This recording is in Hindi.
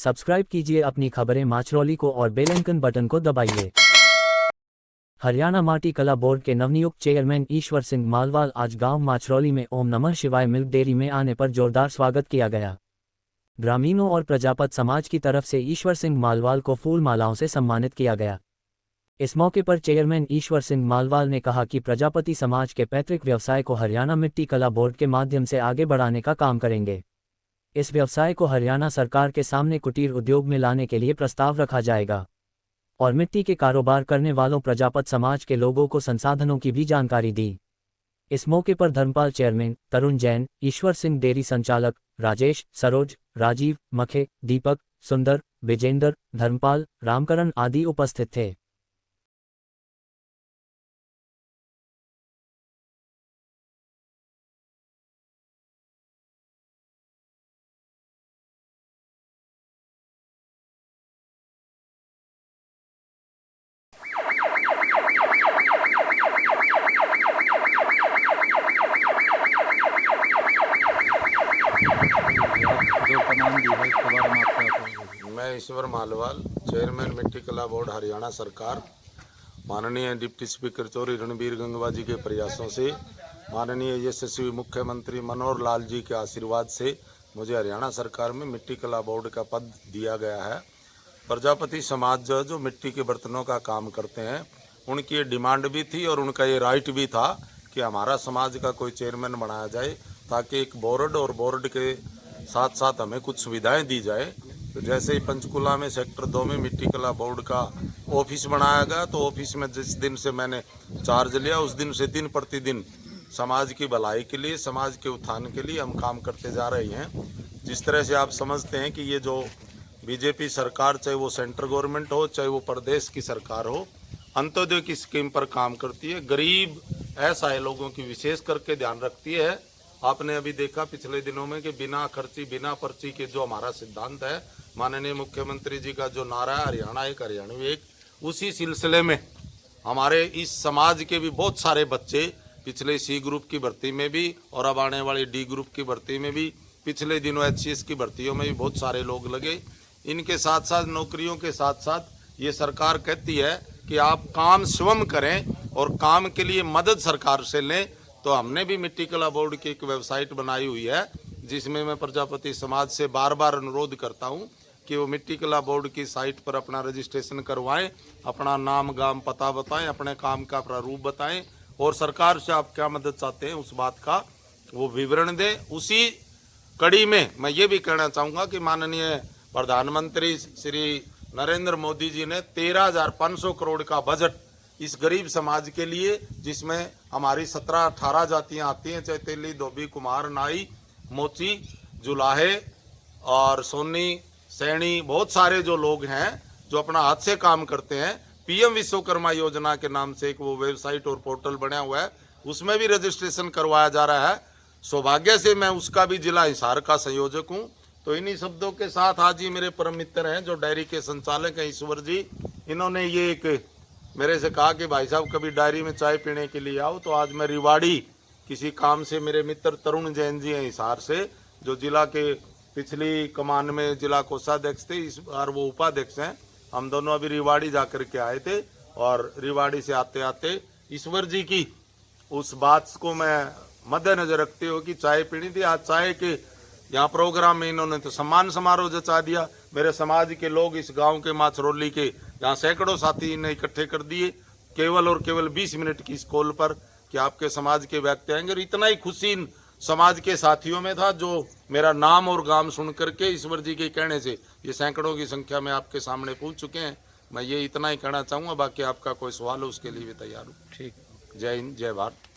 सब्सक्राइब कीजिए अपनी खबरें माचरौली को और बेल आइकन बटन को दबाइए। हरियाणा माटी कला बोर्ड के नवनियुक्त चेयरमैन ईश्वर सिंह मालवाल आज गांव माचरौली में ओम नमः शिवाय मिल्क डेयरी में आने पर जोरदार स्वागत किया गया। ग्रामीणों और प्रजापत समाज की तरफ से ईश्वर सिंह मालवाल को फूल मालाओं से सम्मानित किया गया। इस मौके पर चेयरमैन ईश्वर सिंह मालवाल ने कहा कि प्रजापति समाज के पैतृक व्यवसाय को हरियाणा मिट्टी कला बोर्ड के माध्यम से आगे बढ़ाने का काम करेंगे। इस व्यवसाय को हरियाणा सरकार के सामने कुटीर उद्योग में लाने के लिए प्रस्ताव रखा जाएगा और मिट्टी के कारोबार करने वालों प्रजापत समाज के लोगों को संसाधनों की भी जानकारी दी। इस मौके पर धर्मपाल चेयरमैन, तरुण जैन, ईश्वर सिंह डेयरी संचालक, राजेश, सरोज, राजीव, मखे, दीपक, सुंदर, विजेंद्र, धर्मपाल, रामकरण आदि उपस्थित थे। जो कमान दी है इसके बारे में आप क्या कहेंगे? मैं ईश्वर मालवाल, चेयरमैन मिट्टी कला बोर्ड हरियाणा सरकार, माननीय डिप्टी स्पीकर चौधरी रणबीर गंगवा जी के प्रयासों से, माननीय यशस्वी मुख्यमंत्री मनोहर लाल जी के आशीर्वाद से मुझे हरियाणा सरकार में मिट्टी कला बोर्ड का पद दिया गया है। प्रजापति समाज जो मिट्टी के बर्तनों का काम करते हैं, उनकी ये डिमांड भी थी और उनका ये राइट भी था कि हमारा समाज का कोई चेयरमैन बनाया जाए ताकि एक बोर्ड और बोर्ड के साथ साथ हमें कुछ सुविधाएं दी जाए। तो जैसे ही पंचकुला में सेक्टर 2 में मिट्टी कला बोर्ड का ऑफिस बनाया गया, तो ऑफिस में जिस दिन से मैंने चार्ज लिया उस दिन से दिन प्रतिदिन समाज की भलाई के लिए, समाज के उत्थान के लिए हम काम करते जा रहे हैं। जिस तरह से आप समझते हैं कि ये जो बीजेपी सरकार, चाहे वो सेंट्रल गवर्नमेंट हो चाहे वो प्रदेश की सरकार हो, अंत्योदय की स्कीम पर काम करती है, गरीब असहाय लोगों की विशेष करके ध्यान रखती है। आपने अभी देखा पिछले दिनों में कि बिना खर्ची बिना पर्ची के जो हमारा सिद्धांत है, माननीय मुख्यमंत्री जी का जो नारा है हरियाणा एक हरियाणवी एक, उसी सिलसिले में हमारे इस समाज के भी बहुत सारे बच्चे पिछले सी ग्रुप की भर्ती में भी और अब आने वाली डी ग्रुप की भर्ती में भी, पिछले दिनों HCS की भर्तियों में भी बहुत सारे लोग लगे। इनके साथ साथ नौकरियों के साथ साथ ये सरकार कहती है कि आप काम स्वयं करें और काम के लिए मदद सरकार से लें। तो हमने भी मिट्टी कला बोर्ड की एक वेबसाइट बनाई हुई है, जिसमें मैं प्रजापति समाज से बार बार अनुरोध करता हूं कि वो मिट्टी कला बोर्ड की साइट पर अपना रजिस्ट्रेशन करवाएं, अपना नाम गाम पता बताएं, अपने काम का प्रारूप बताएं और सरकार से आप क्या मदद चाहते हैं उस बात का वो विवरण दें। उसी कड़ी में मैं ये भी कहना चाहूँगा कि माननीय प्रधानमंत्री श्री नरेंद्र मोदी जी ने 13,500 करोड़ का बजट इस गरीब समाज के लिए, जिसमें हमारी 17-18 जातियां आती हैं, चाहे तेली, धोबी, कुमार, नाई, मोची, जुलाहे और सोनी, सैनी, बहुत सारे जो लोग हैं जो अपना हाथ से काम करते हैं। PM विश्वकर्मा योजना के नाम से एक वो वेबसाइट और पोर्टल बना हुआ है, उसमें भी रजिस्ट्रेशन करवाया जा रहा है। सौभाग्य से मैं उसका भी जिला हिसार का संयोजक हूँ। तो इन्हीं शब्दों के साथ आज ही मेरे परम मित्र हैं जो डेयरी के संचालक हैं ईश्वर जी, इन्होंने ये एक मेरे से कहा कि भाई साहब कभी डायरी में चाय पीने के लिए आओ। तो आज मैं रिवाड़ी किसी काम से, मेरे मित्र तरुण जैन जी हैं हिसार से, जो जिला के पिछली कमान में जिला कोषाध्यक्ष थे, इस बार वो उपाध्यक्ष हैं। हम दोनों अभी रिवाड़ी जाकर के आए थे और रिवाड़ी से आते आते ईश्वर जी की उस बात को मैं मद्देनजर रखते हो कि चाय पीनी थी। आज चाय के यहाँ प्रोग्राम में इन्होंने तो सम्मान समारोह जचा दिया। मेरे समाज के लोग इस गांव के माचरौली के जहाँ सैकड़ों साथी इन्हें इकट्ठे कर दिए केवल और केवल 20 मिनट की इस कॉल पर कि आपके समाज के व्यक्ति आएंगे। और इतना ही खुशी इन समाज के साथियों में था जो मेरा नाम और गांव सुन करके ईश्वर जी के कहने से ये सैकड़ों की संख्या में आपके सामने पहुंच चुके हैं। मैं ये इतना ही कहना चाहूँगा, बाकी आपका कोई सवाल हो उसके लिए भी तैयार हूँ। ठीक, जय हिंद, जय भारत।